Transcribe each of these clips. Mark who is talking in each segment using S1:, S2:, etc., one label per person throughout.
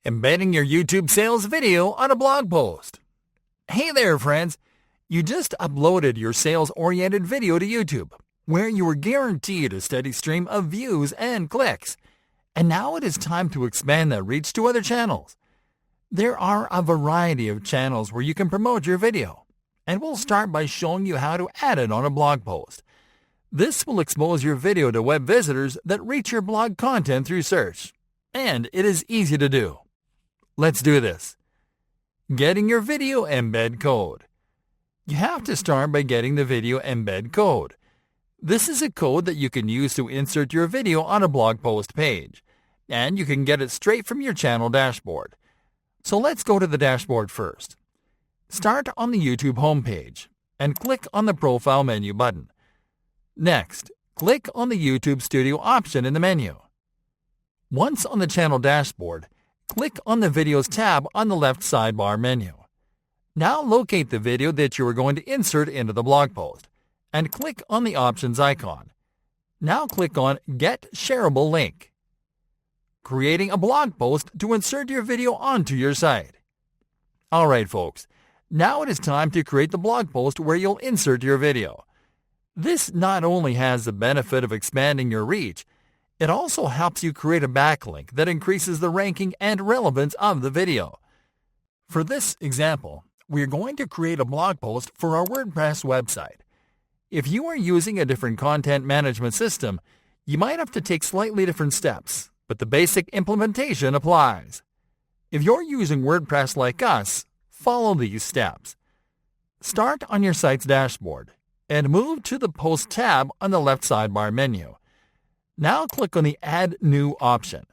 S1: Embedding your YouTube sales video on a blog post. Hey there, friends. You just uploaded your sales-oriented video to YouTube, where you were guaranteed a steady stream of views and clicks. And now it is time to expand that reach to other channels. There are a variety of channels where you can promote your video, and we'll start by showing you how to add it on a blog post. This will expose your video to web visitors that reach your blog content through search, and it is easy to do. Let's do this. Getting your video embed code. You have to start by getting the video embed code. This is a code that you can use to insert your video on a blog post page, and you can get it straight from your channel dashboard. So let's go to the dashboard first. Start on the YouTube homepage and click on the Profile menu button. Next, click on the YouTube Studio option in the menu. Once on the channel dashboard, click on the Videos tab on the left sidebar menu. Now locate the video that you are going to insert into the blog post and click on the Options icon. Now click on Get Shareable Link. Creating a blog post to insert your video onto your site. Alright folks, now it is time to create the blog post where you'll insert your video. This not only has the benefit of expanding your reach, it also helps you create a backlink that increases the ranking and relevance of the video. For this example, we are going to create a blog post for our WordPress website. If you are using a different content management system, you might have to take slightly different steps, but the basic implementation applies. If you're using WordPress like us, follow these steps. Start on your site's dashboard and move to the Post tab on the left sidebar menu. Now click on the Add New option.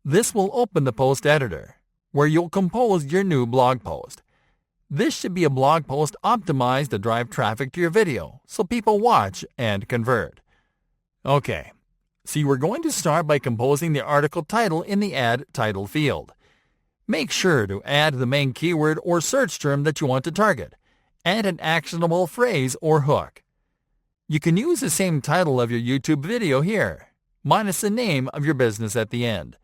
S1: This will open the post editor, where you'll compose your new blog post. This should be a blog post optimized to drive traffic to your video, so people watch and convert. Okay, so you are going to start by composing the article title in the Add Title field. Make sure to add the main keyword or search term that you want to target, and an actionable phrase or hook. You can use the same title of your YouTube video here, minus the name of your business at the end.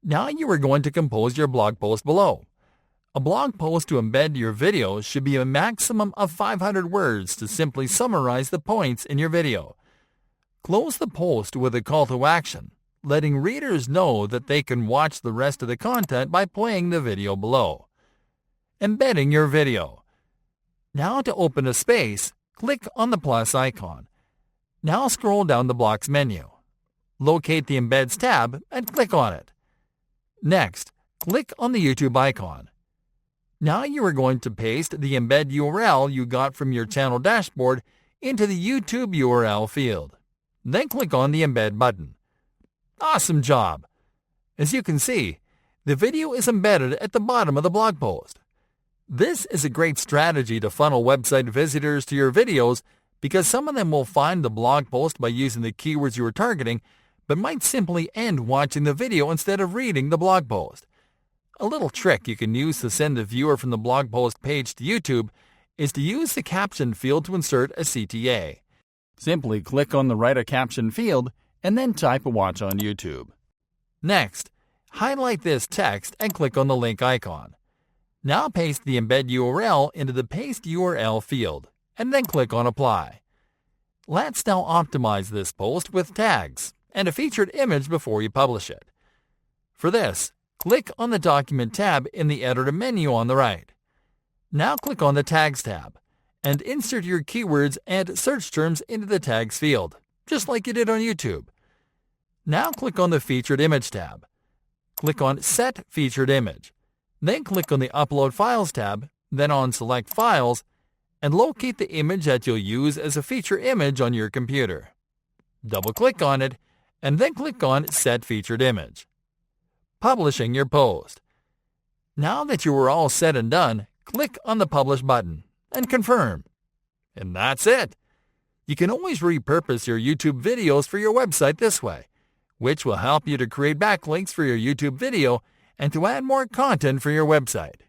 S1: Now you are going to compose your blog post below. A blog post to embed your video should be a maximum of 500 words to simply summarize the points in your video. Close the post with a call to action, letting readers know that they can watch the rest of the content by playing the video below. Embedding your video. Now to open a space, click on the plus icon. Now scroll down the Blocks menu. Locate the Embeds tab and click on it. Next, click on the YouTube icon. Now you are going to paste the embed URL you got from your channel dashboard into the YouTube URL field. Then click on the Embed button. Awesome job! As you can see, the video is embedded at the bottom of the blog post. This is a great strategy to funnel website visitors to your videos because some of them will find the blog post by using the keywords you are targeting, but might simply end watching the video instead of reading the blog post. A little trick you can use to send the viewer from the blog post page to YouTube is to use the caption field to insert a CTA. Simply click on the Write a Caption field and then type Watch on YouTube. Next, highlight this text and click on the link icon. Now paste the embed URL into the Paste URL field and then click on Apply. Let's now optimize this post with tags and a featured image before you publish it. For this, click on the Document tab in the Editor menu on the right. Now click on the Tags tab and insert your keywords and search terms into the Tags field, just like you did on YouTube. Now click on the Featured Image tab. Click on Set Featured Image. Then click on the Upload Files tab, then on Select Files, and locate the image that you'll use as a feature image on your computer. Double-click on it, and then click on Set Featured Image. Publishing your post. Now that you are all set and done, click on the Publish button and confirm. And that's it. You can always repurpose your YouTube videos for your website this way, which will help you to create backlinks for your YouTube video and to add more content for your website.